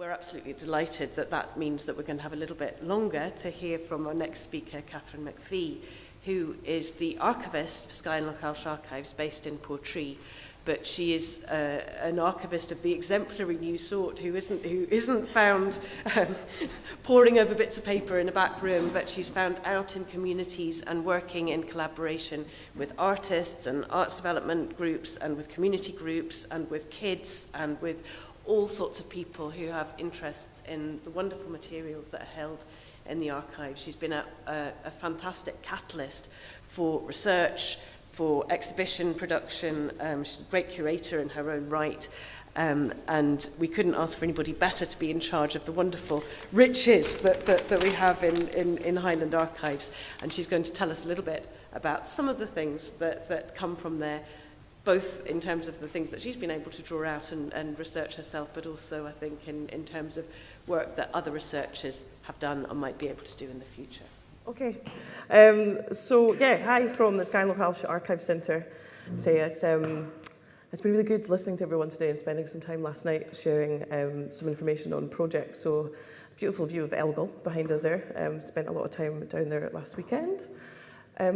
We're absolutely delighted that that means that we're going to have a little bit longer to hear from our next speaker, Catherine MacPhee, who is the archivist for Skye and Lochalsh Archives based in Portree. But she is an archivist of the exemplary new sort who isn't found poring over bits of paper in a back room, but she's found out in communities and working in collaboration with artists and arts development groups and with community groups and with kids and with all sorts of people who have interests in the wonderful materials that are held in the archive. She's been a fantastic catalyst for research, for exhibition production. She's a great curator in her own right, and we couldn't ask for anybody better to be in charge of the wonderful riches that we have in Highland Archives. And she's going to tell us a little bit about some of the things that come from there, both in terms of the things that she's been able to draw out and research herself, but also, I think, in terms of work that other researchers have done or might be able to do in the future. Okay, hi from the Skye and Lochalsh Archive Centre. It's been really good listening to everyone today and spending some time last night sharing some information on projects. So, beautiful view of Elgol behind us there. Spent a lot of time down there last weekend.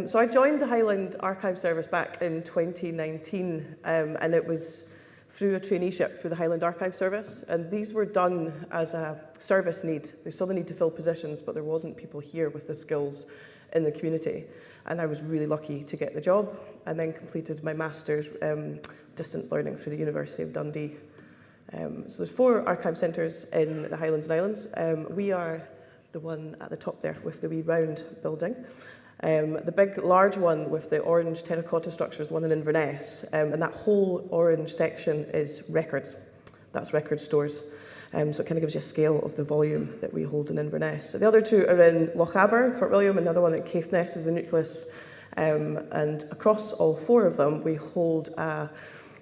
So I joined the Highland Archive Service back in 2019, and it was through a traineeship through the Highland Archive Service, and these were done as a service need. They saw the need to fill positions, but there wasn't people here with the skills in the community. And I was really lucky to get the job, and then completed my master's distance learning through the University of Dundee. So there's 4 archive centres in the Highlands and Islands. We are the one at the top there with the wee round building. The big, large one with the orange terracotta structure is one in Inverness, and that whole orange section is records. That's record stores. So it kind of gives you a scale of the volume that we hold in Inverness. So the other 2 are in Lochaber, Fort William, another one at Caithness is the nucleus. And across all 4 of them, we hold a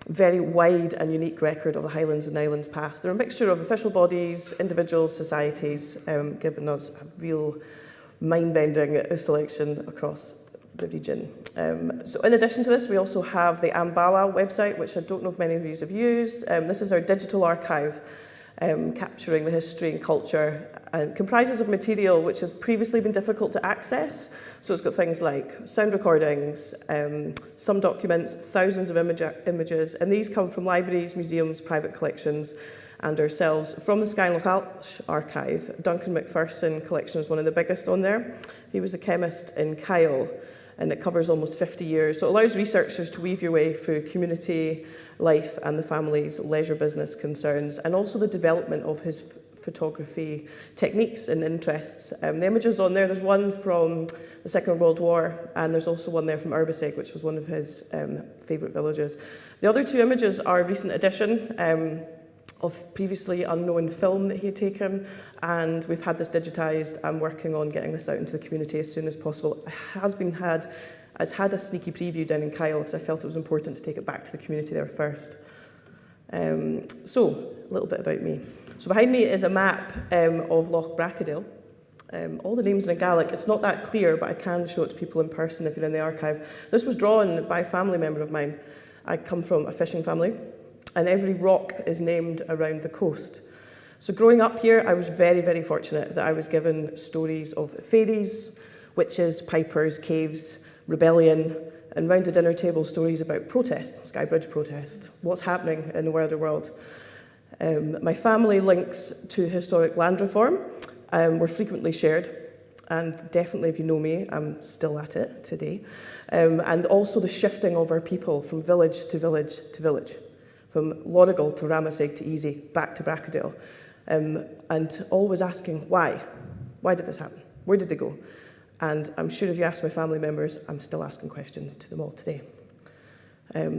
very wide and unique record of the Highlands and Islands past. They're a mixture of official bodies, individuals, societies, giving us a real mind-bending selection across the region. So in addition to this, we also have the Ambala website, which I don't know if many of you have used. This is our digital archive, capturing the history and culture, and comprises of material which has previously been difficult to access. So it's got things like sound recordings, some documents, thousands of images, and these come from libraries, museums, private collections, and ourselves. From the Skye and Lochalsh archive, Duncan Macpherson collection is one of the biggest on there. He was a chemist in Kyle, and it covers almost 50 years. So it allows researchers to weave your way through community life and the family's leisure business concerns, and also the development of his photography techniques and interests. The images on there, there's one from the Second World War, and there's also one there from Urbisig, which was one of his favourite villages. The other 2 images are a recent addition of previously unknown film that he had taken, and we've had this digitised. I'm working on getting this out into the community as soon as possible. It has had a sneaky preview down in Kyle because I felt it was important to take it back to the community there first. So, a little bit about me. So behind me is a map of Loch Bracadale. All the names in Gaelic, it's not that clear, but I can show it to people in person if you're in the archive. This was drawn by a family member of mine. I come from a fishing family, and every rock is named around the coast. So growing up here, I was very, very fortunate that I was given stories of fairies, witches, pipers, caves, rebellion, and round the dinner table stories about protest, Skye Bridge protest, what's happening in the wider world. My family links to historic land reform were frequently shared, and definitely if you know me, I'm still at it today. And also the shifting of our people from village to village to village, from Lorigal to Ramasig to Easy, back to Bracadale, and always asking why? Why did this happen? Where did they go? And I'm sure if you ask my family members, I'm still asking questions to them all today.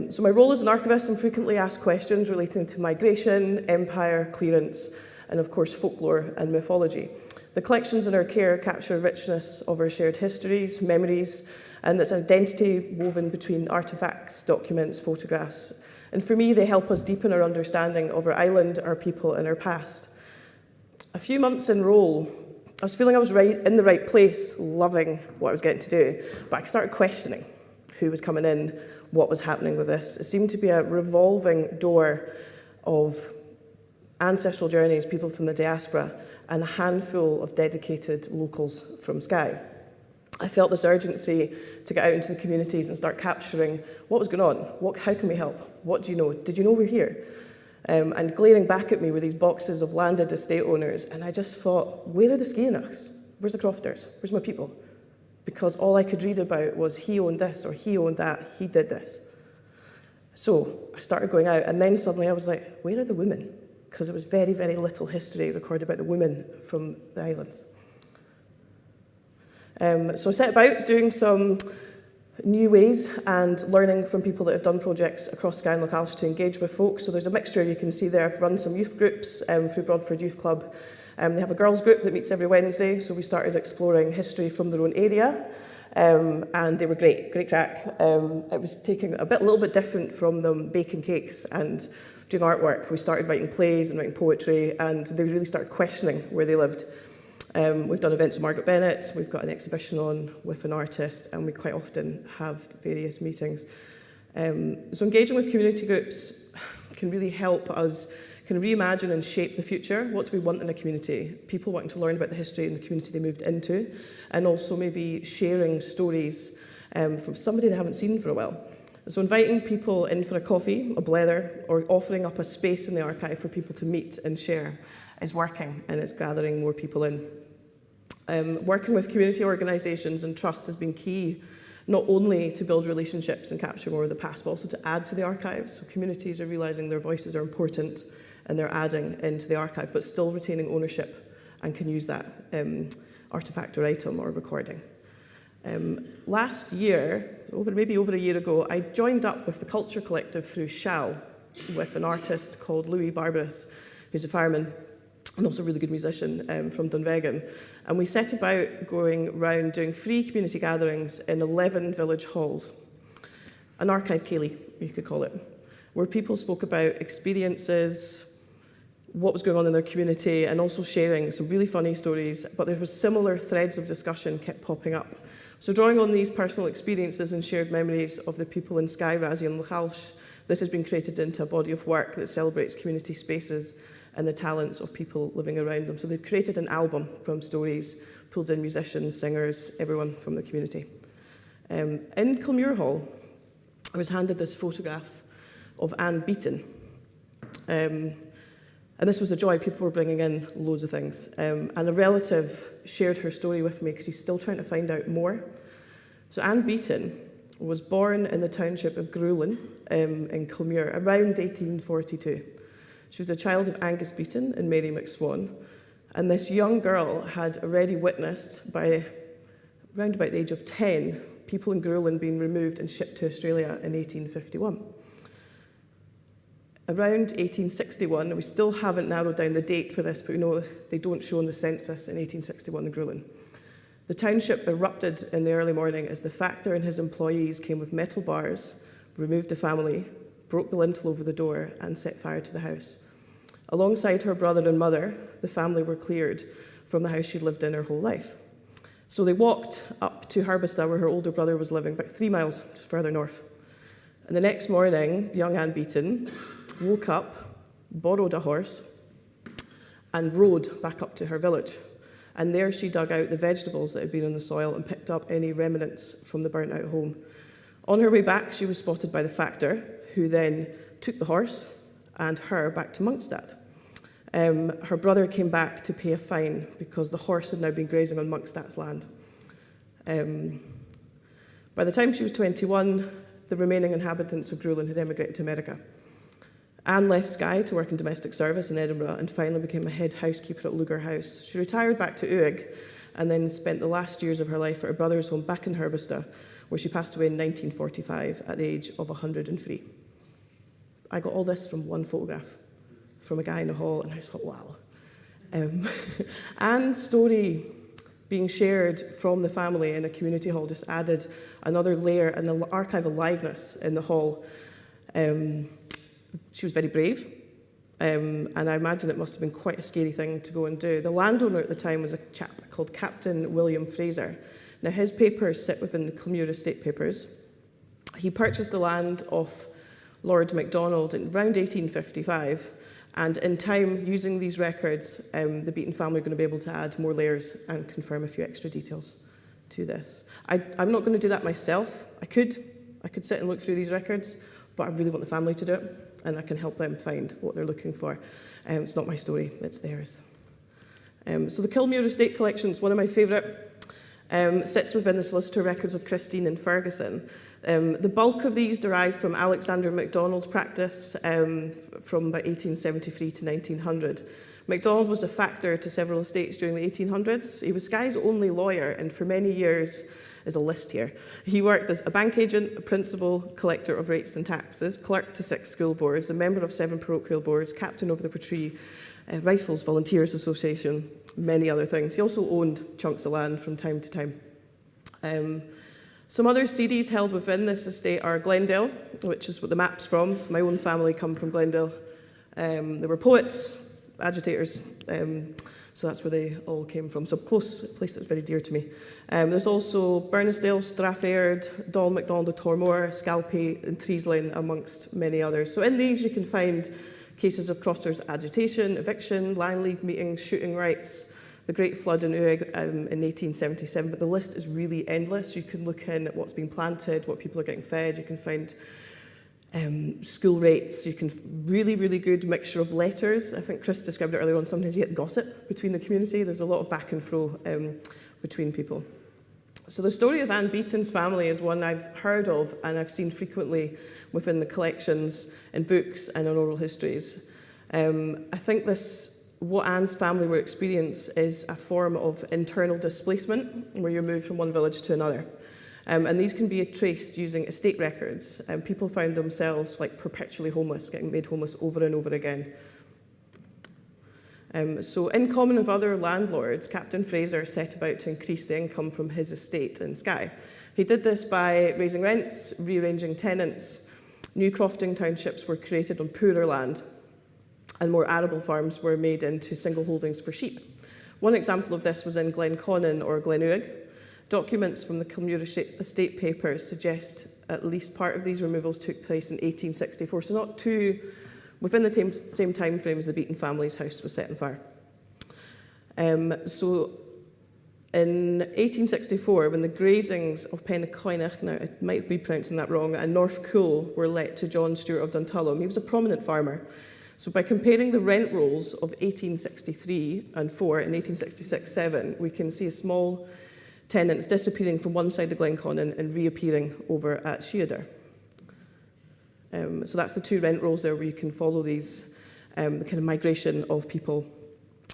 So my role as an archivist, I'm frequently asked questions relating to migration, empire, clearance, and of course folklore and mythology. The collections in our care capture richness of our shared histories, memories, and this identity woven between artefacts, documents, photographs. And for me, they help us deepen our understanding of our island, our people, and our past. A few months in role, I was feeling I was in the right place, loving what I was getting to do, but I started questioning who was coming in, what was happening with this. It seemed to be a revolving door of ancestral journeys, people from the diaspora, and a handful of dedicated locals from Skye. I felt this urgency to get out into the communities and start capturing what was going on, how can we help, what do you know, did you know we're here? And glaring back at me were these boxes of landed estate owners, and I just thought, where are the Skyenachs? Where's the Crofters? Where's my people? Because all I could read about was he owned this or he owned that, he did this. So I started going out, and then suddenly I was like, where are the women? Because there was very, very little history recorded about the women from the islands. So I set about doing some new ways and learning from people that have done projects across Skye and Lochalsh to engage with folks. So there's a mixture you can see there. I've run some youth groups through Broadford Youth Club. They have a girls group that meets every Wednesday, so we started exploring history from their own area, and they were great crack. It was taking a little bit different from them baking cakes and doing artwork. We started writing plays and writing poetry, and they really started questioning where they lived. We've done events with Margaret Bennett, we've got an exhibition on with an artist, and we quite often have various meetings. So engaging with community groups can really help us kind of reimagine and shape the future. What do we want in a community? People wanting to learn about the history in the community they moved into, and also maybe sharing stories from somebody they haven't seen for a while. So inviting people in for a coffee, a blether, or offering up a space in the archive for people to meet and share is working, and it's gathering more people in. Working with community organisations and trusts has been key, not only to build relationships and capture more of the past, but also to add to the archives. So communities are realising their voices are important, and they're adding into the archive, but still retaining ownership and can use that artefact or item or recording. Last year, maybe over a year ago, I joined up with the Culture Collective through Shall with an artist called Louis Barbaras, who's a fireman and also a really good musician from Dunvegan. And we set about going around doing free community gatherings in 11 village halls. An archive ceilidh, you could call it, where people spoke about experiences, what was going on in their community, and also sharing some really funny stories, but there was similar threads of discussion kept popping up. So drawing on these personal experiences and shared memories of the people in Skye, Razzie and Lochalsh, this has been created into a body of work that celebrates community spaces and the talents of people living around them. So they've created an album from stories, pulled in musicians, singers, everyone from the community. In Kilmuir Hall, I was handed this photograph of Anne Beaton. And this was a joy. People were bringing in loads of things. And a relative shared her story with me because he's still trying to find out more. So Anne Beaton was born in the township of Grulin in Kilmuir around 1842. She was a child of Angus Beaton and Mary McSwan. And this young girl had already witnessed, by around about the age of 10, people in Grulin being removed and shipped to Australia in 1851. Around 1861, and we still haven't narrowed down the date for this, but we know they don't show in the census in 1861 in Grulin. The township erupted in the early morning as the factor and his employees came with metal bars, removed the family, broke the lintel over the door, and set fire to the house. Alongside her brother and mother, the family were cleared from the house she'd lived in her whole life. So they walked up to Herbista, where her older brother was living, about 3 miles just further north. And the next morning, young Anne Beaton woke up, borrowed a horse, and rode back up to her village. And there she dug out the vegetables that had been on the soil and picked up any remnants from the burnt-out home. On her way back, she was spotted by the factor, who then took the horse and her back to Monkstadt. Her brother came back to pay a fine because the horse had now been grazing on Monkstadt's land. By the time she was 21, the remaining inhabitants of Grulin had emigrated to America. Anne left Skye to work in domestic service in Edinburgh and finally became a head housekeeper at Lugar House. She retired back to Uig and then spent the last years of her life at her brother's home back in Herbista, where she passed away in 1945 at the age of 103. I got all this from one photograph from a guy in a hall, and I just thought, wow. Anne's story being shared from the family in a community hall just added another layer and the archive aliveness in the hall. She was very brave, and I imagine it must have been quite a scary thing to go and do. The landowner at the time was a chap called Captain William Fraser. Now, his papers sit within the Kilmuir Estate Papers. He purchased the land off Lord Macdonald in around 1855, And in time, using these records, the Beaton family are going to be able to add more layers and confirm a few extra details to this. I'm not going to do that myself. I could sit and look through these records, but I really want the family to do it, and I can help them find what they're looking for. It's not my story, it's theirs. So the Kilmuir Estate Collection is one of my favourite. Sits within the solicitor records of Christine and Ferguson. The bulk of these derive from Alexander MacDonald's practice from about 1873 to 1900. MacDonald was a factor to several estates during the 1800s. He was Skye's only lawyer, and for many years, is a list here. He worked as a bank agent, a principal, collector of rates and taxes, clerk to 6 school boards, a member of 7 parochial boards, captain of the Portree Rifles Volunteers Association, many other things. He also owned chunks of land from time to time. Some other series held within this estate are Glendale, which is what the map's from. So my own family come from Glendale. There were poets, agitators, so that's where they all came from. So close, a place that's very dear to me. There's also Burnasdale, Strafford, Donald MacDonald of Tormore, Scalpay and Treeslane, amongst many others. So in these you can find cases of crossers agitation, eviction, land leave meetings, shooting rights, the Great Flood in Uig in 1877, but the list is really endless. You can look in at what's been planted, what people are getting fed, you can find school rates, you can really good mixture of letters. I think Chris described it earlier on, sometimes you get gossip between the community. There's a lot of back and fro between people. So the story of Anne Beaton's family is one I've heard of and I've seen frequently within the collections, in books and in oral histories. I think what Anne's family will experience is a form of internal displacement where you're moved from one village to another. And these can be traced using estate records. People found themselves like perpetually homeless, getting made homeless over and over again. So in common with other landlords, Captain Fraser set about to increase the income from his estate in Skye. He did this by raising rents, rearranging tenants. New crofting townships were created on poorer land, and more arable farms were made into single holdings for sheep. One example of this was in Glenconnan or Glenuig. Documents from the Kilmuir estate papers suggest at least part of these removals took place in 1864, so not too within the same time frame as the Beaton family's house was set on fire. So in 1864, when the grazings of Pennacoinach, now I might be pronouncing that wrong, and North Cool were let to John Stewart of Duntullum, he was a prominent farmer. So by comparing the rent rolls of 1863 and 4 and 1866-7, we can see a small tenants disappearing from one side of Glenconnan and reappearing over at Sheader. So that's the 2 rent rolls there where you can follow these, the kind of migration of people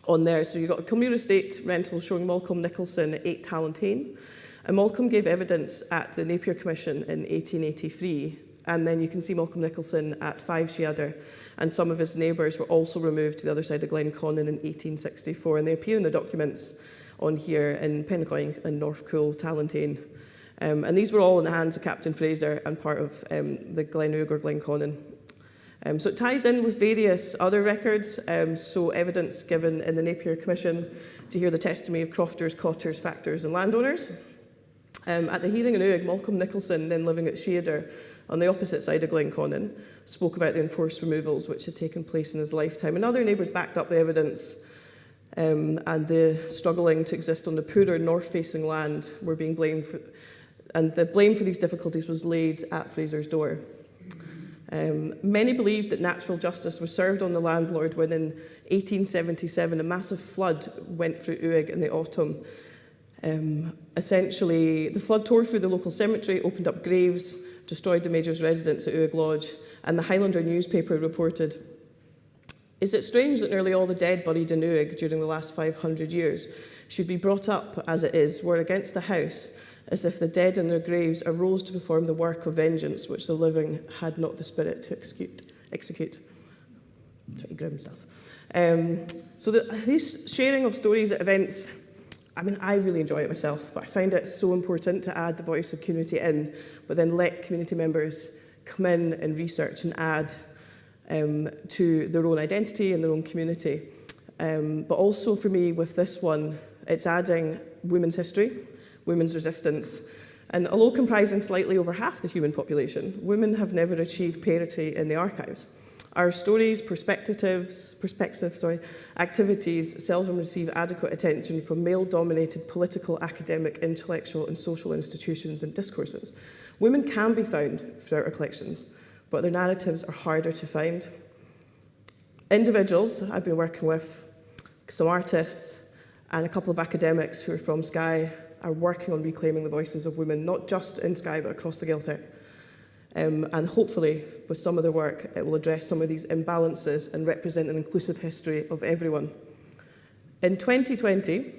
on there. So you've got a Kilmuir estate rental showing Malcolm Nicholson at 8 Talentane. And Malcolm gave evidence at the Napier Commission in 1883. And then you can see Malcolm Nicholson at 5 Sheader. And some of his neighbours were also removed to the other side of Glenconnan in 1864. And they appear in the documents on here in Pennacoinach and North Cool, Talentane. And these were all in the hands of Captain Fraser and part of the Glenuig or Glenconnan. So it ties in with various other records, so evidence given in the Napier Commission to hear the testimony of crofters, cotters, factors and landowners. At the hearing in Uig, Malcolm Nicholson, then living at Sheader on the opposite side of Glenconnan, spoke about the enforced removals which had taken place in his lifetime. And other neighbours backed up the evidence, and the struggling to exist on the poorer north-facing land were being blamed for, and the blame for these difficulties was laid at Fraser's door. Many believed that natural justice was served on the landlord when in 1877 a massive flood went through Uig in the autumn. Essentially, the flood tore through the local cemetery, opened up graves, destroyed the Major's residence at Uig Lodge, and the Highlander newspaper reported, "Is it strange that nearly all the dead buried in Uig during the last 500 years should be brought up, as it is, were against the house, as if the dead in their graves arose to perform the work of vengeance which the living had not the spirit to execute." Very grim stuff. So these sharing of stories at events, I mean, I really enjoy it myself, but I find it so important to add the voice of community in, but then let community members come in and research and add to their own identity and their own community. But also for me, with this one, it's adding women's history, women's resistance. And although comprising slightly over half the human population, women have never achieved parity in the archives. Our stories, activities seldom receive adequate attention from male-dominated political, academic, intellectual and social institutions and discourses. Women can be found throughout our collections, but their narratives are harder to find. Individuals I've been working with, some artists and a couple of academics who are from Skye, are working on reclaiming the voices of women, not just in Skye but across the Gaeltacht. And hopefully, with some of their work, it will address some of these imbalances and represent an inclusive history of everyone. In 2020,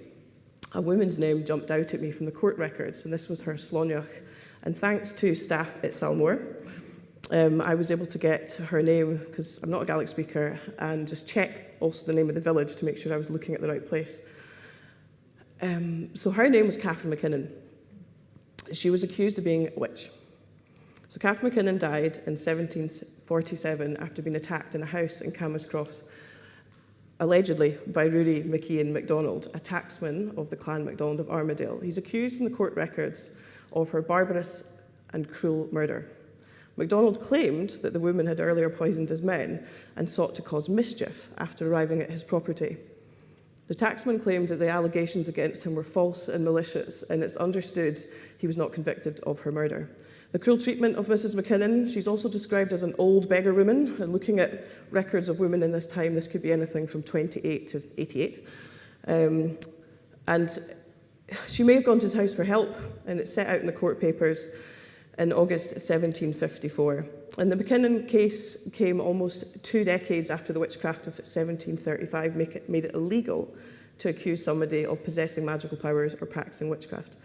a woman's name jumped out at me from the court records, and this was her Slánneach. And thanks to staff at Salmore, I was able to get her name, because I'm not a Gaelic speaker, and just check also the name of the village to make sure I was looking at the right place. So her name was Catherine McKinnon. She was accused of being a witch. So Catherine McKinnon died in 1747 after being attacked in a house in Camuscross, allegedly by Ruairi McKeon MacDonald, a tacksman of the Clan MacDonald of Armadale. He's accused in the court records of her barbarous and cruel murder. MacDonald claimed that the woman had earlier poisoned his men and sought to cause mischief after arriving at his property. The tacksman claimed that the allegations against him were false and malicious, and it's understood he was not convicted of her murder. The cruel treatment of Mrs. McKinnon, she's also described as an old beggar woman, and looking at records of women in this time, this could be anything from 28 to 88. And she may have gone to his house for help, and it's set out in the court papers in August 1754. And the McKinnon case came almost 2 decades after the witchcraft of 1735 made it illegal to accuse somebody of possessing magical powers or practicing witchcraft.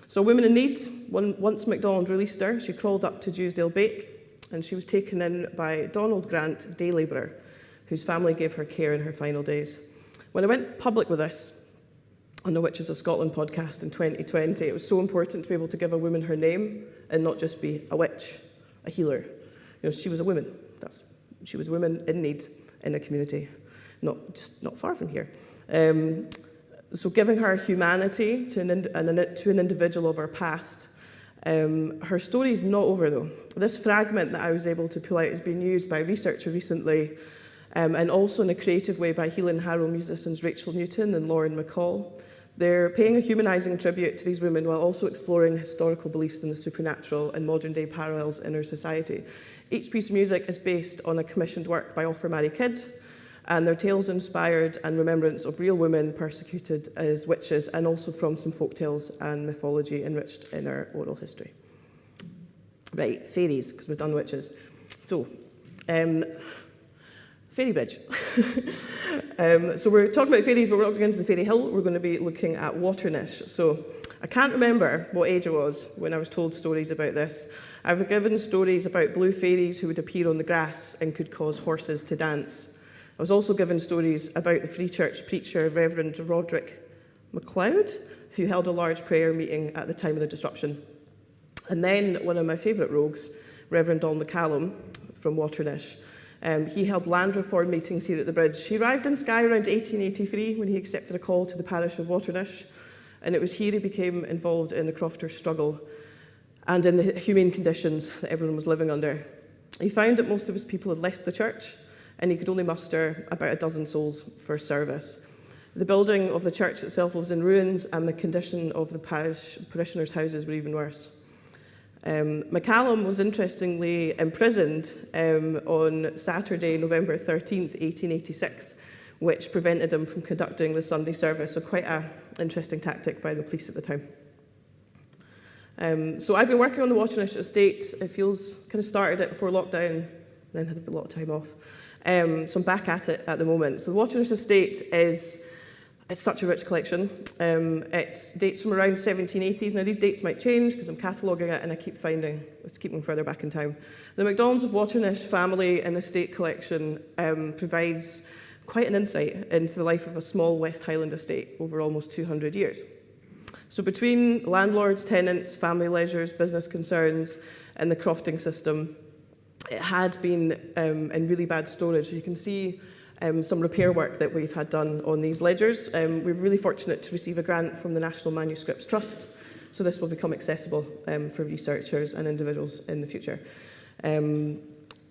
So a woman in need, once MacDonald released her, she crawled up to Dewsdale Bake, and she was taken in by Donald Grant, day labourer, whose family gave her care in her final days. When I went public with this on the Witches of Scotland podcast in 2020, it was so important to be able to give a woman her name and not just be a witch, a healer. She was a woman. She was a woman in need in a community, not far from here. So giving her humanity to an individual of her past. Her story is not over, though. This fragment that I was able to pull out has been used by a researcher recently, and also in a creative way by Healing Harrow musicians Rachel Newton and Lauren McCall. They're paying a humanising tribute to these women while also exploring historical beliefs in the supernatural and modern-day parallels in our society. Each piece of music is based on a commissioned work by Offer Mary Kidd, and their tales inspired and remembrance of real women persecuted as witches, and also from some folk tales and mythology enriched in our oral history. Right, fairies, because we've done witches. So, fairy bridge. So we're talking about fairies, but we're not going into the fairy hill. We're going to be looking at Waternish. So I can't remember what age I was when I was told stories about this. I've given stories about blue fairies who would appear on the grass and could cause horses to dance. I was also given stories about the Free Church preacher, Reverend Roderick MacLeod, who held a large prayer meeting at the time of the disruption. And then one of my favourite rogues, Reverend Donald McCallum from Waternish, he held land reform meetings here at the bridge. He arrived in Skye around 1883 when he accepted a call to the parish of Waternish, and it was here he became involved in the crofters' struggle and in the humane conditions that everyone was living under. He found that most of his people had left the church, and he could only muster about 12 souls for service. The building of the church itself was in ruins, and the condition of the parishioners' houses were even worse. McCallum was interestingly imprisoned on Saturday, November 13th, 1886, which prevented him from conducting the Sunday service, so quite an interesting tactic by the police at the time. So I've been working on the Waternish estate. It feels kind of started it before lockdown, then had a lot of time off. So I'm back at it at the moment. So the Waternish estate it's such a rich collection. It dates from around 1780s. Now these dates might change because I'm cataloguing it and I keep finding, let's keep them further back in time. The MacDonalds of Waternish family and estate collection provides quite an insight into the life of a small West Highland estate over almost 200 years. So between landlords, tenants, family leisures, business concerns, and the crofting system, it had been in really bad storage. You can see some repair work that we've had done on these ledgers. We're really fortunate to receive a grant from the National Manuscripts Trust, so this will become accessible for researchers and individuals in the future.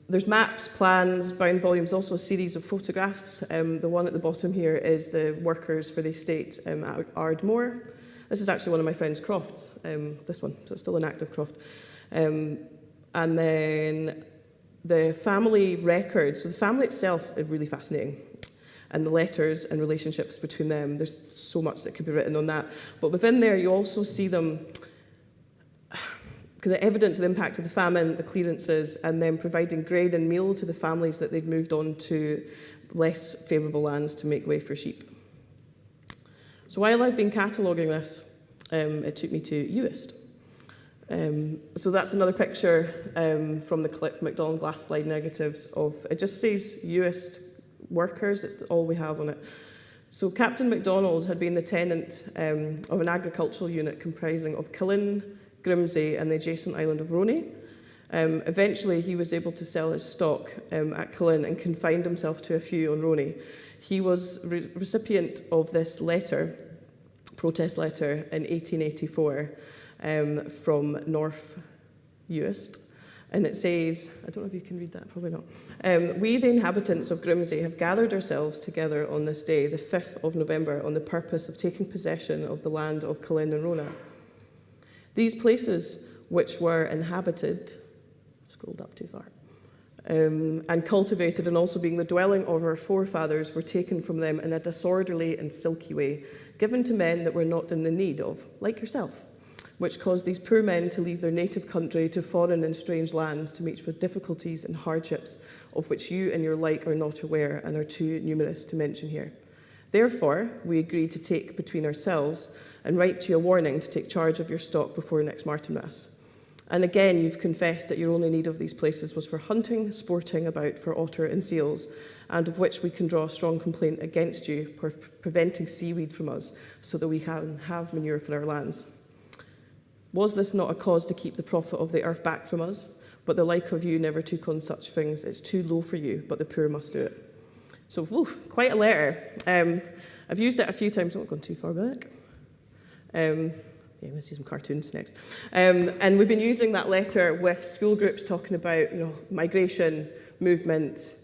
there's maps, plans, bound volumes, also a series of photographs. The one at the bottom here is the workers for the estate at Ardmore. This is actually one of my friend's crofts, this one, so it's still an active croft. And then the family records. So the family itself is really fascinating. And the letters and relationships between them, there's so much that could be written on that. But within there, you also see them, the evidence of the impact of the famine, the clearances, and then providing grain and meal to the families that they'd moved on to less favourable lands to make way for sheep. So while I've been cataloguing this, it took me to Uist. So that's another picture from the Cliff MacDonald glass slide negatives of, it just says Uist workers, it's all we have on it. So Captain MacDonald had been the tenant of an agricultural unit comprising of Killin, Grimsay and the adjacent island of Roney. Eventually he was able to sell his stock at Killin and confined himself to a few on Roney. He was recipient of this letter, protest letter in 1884 from North Uist. And it says, I don't know if you can read that, probably not. We, the inhabitants of Grimsay, have gathered ourselves together on this day, the 5th of November, on the purpose of taking possession of the land of Killin and Rona. These places, which were inhabited, scrolled up too far, and cultivated, and also being the dwelling of our forefathers, were taken from them in a disorderly and silky way, given to men that were not in the need of, like yourself, which caused these poor men to leave their native country to foreign and strange lands to meet with difficulties and hardships of which you and your like are not aware and are too numerous to mention here. Therefore, we agreed to take between ourselves and write to you a warning to take charge of your stock before next Martinmas. And again, you've confessed that your only need of these places was for hunting, sporting about for otter and seals, and of which we can draw a strong complaint against you for preventing seaweed from us, so that we can have manure for our lands. Was this not a cause to keep the profit of the earth back from us? But the like of you never took on such things. It's too low for you, but the poor must do it. So, quite a letter. I've used it a few times. I'm not going too far back. Yeah, I'm going to see some cartoons next. And we've been using that letter with school groups talking about, migration, movement,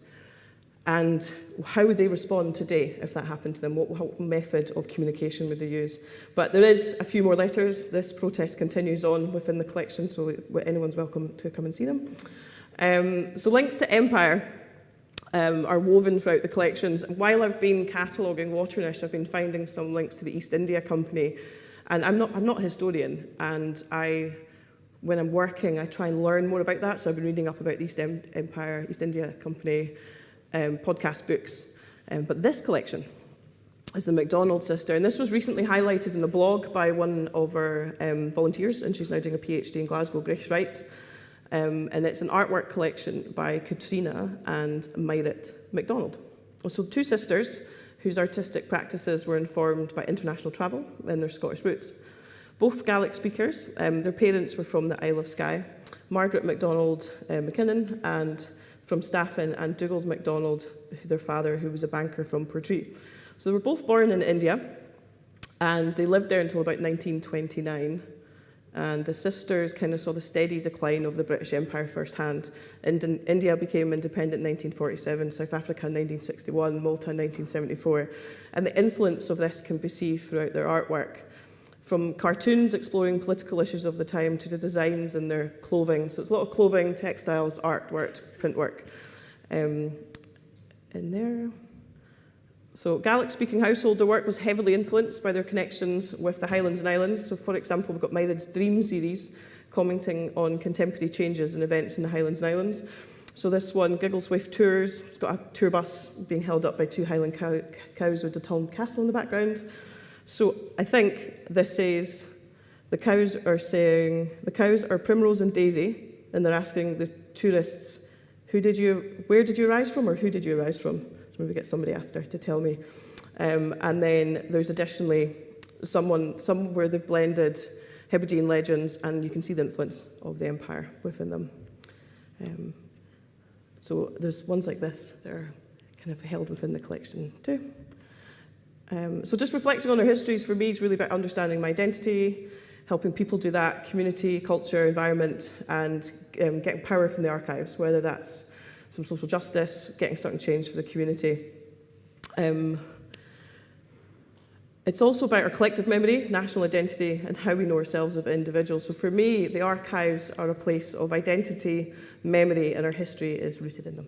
and how would they respond today if that happened to them? What method of communication would they use? But there is a few more letters. This protest continues on within the collection, so anyone's welcome to come and see them. So links to empire are woven throughout the collections. While I've been cataloguing Lochalsh, I've been finding some links to the East India Company. And I'm not a historian, and when I'm working, I try and learn more about that. So I've been reading up about the East Empire, East India Company, podcast books. But this collection is the MacDonald sister, and this was recently highlighted in a blog by one of our volunteers, and she's now doing a PhD in Glasgow, Grace Wright. And it's an artwork collection by Katrina and Myrit MacDonald. So two sisters whose artistic practices were informed by international travel and their Scottish roots. Both Gaelic speakers, their parents were from the Isle of Skye, Margaret MacDonald McKinnon, and from Staffin, and Dougal MacDonald, their father, who was a banker from Portree. So they were both born in India, and they lived there until about 1929. And the sisters kind of saw the steady decline of the British Empire firsthand. India became independent in 1947, South Africa in 1961, Malta in 1974. And the influence of this can be seen throughout their artwork, from cartoons exploring political issues of the time to the designs in their clothing. So it's a lot of clothing, textiles, artwork, print work in there. So Gaelic-speaking household, their work was heavily influenced by their connections with the Highlands and Islands. So for example, we've got Myrid's Dream series, commenting on contemporary changes and events in the Highlands and Islands. So this one, Giggleswift Tours, it's got a tour bus being held up by two Highland cows with the Tulm Castle in the background. So I think this says, the cows are Primrose and Daisy, and they're asking the tourists, where did you arise from, or who did you arise from? Maybe get somebody after to tell me. And then there's additionally some where they've blended Hebridean legends, and you can see the influence of the empire within them. So there's ones like this that are kind of held within the collection too. So just reflecting on their histories for me is really about understanding my identity, helping people do that, community, culture, environment, and getting power from the archives, whether that's some social justice, getting certain change for the community. It's also about our collective memory, national identity, and how we know ourselves as individuals. So for me, the archives are a place of identity, memory, and our history is rooted in them.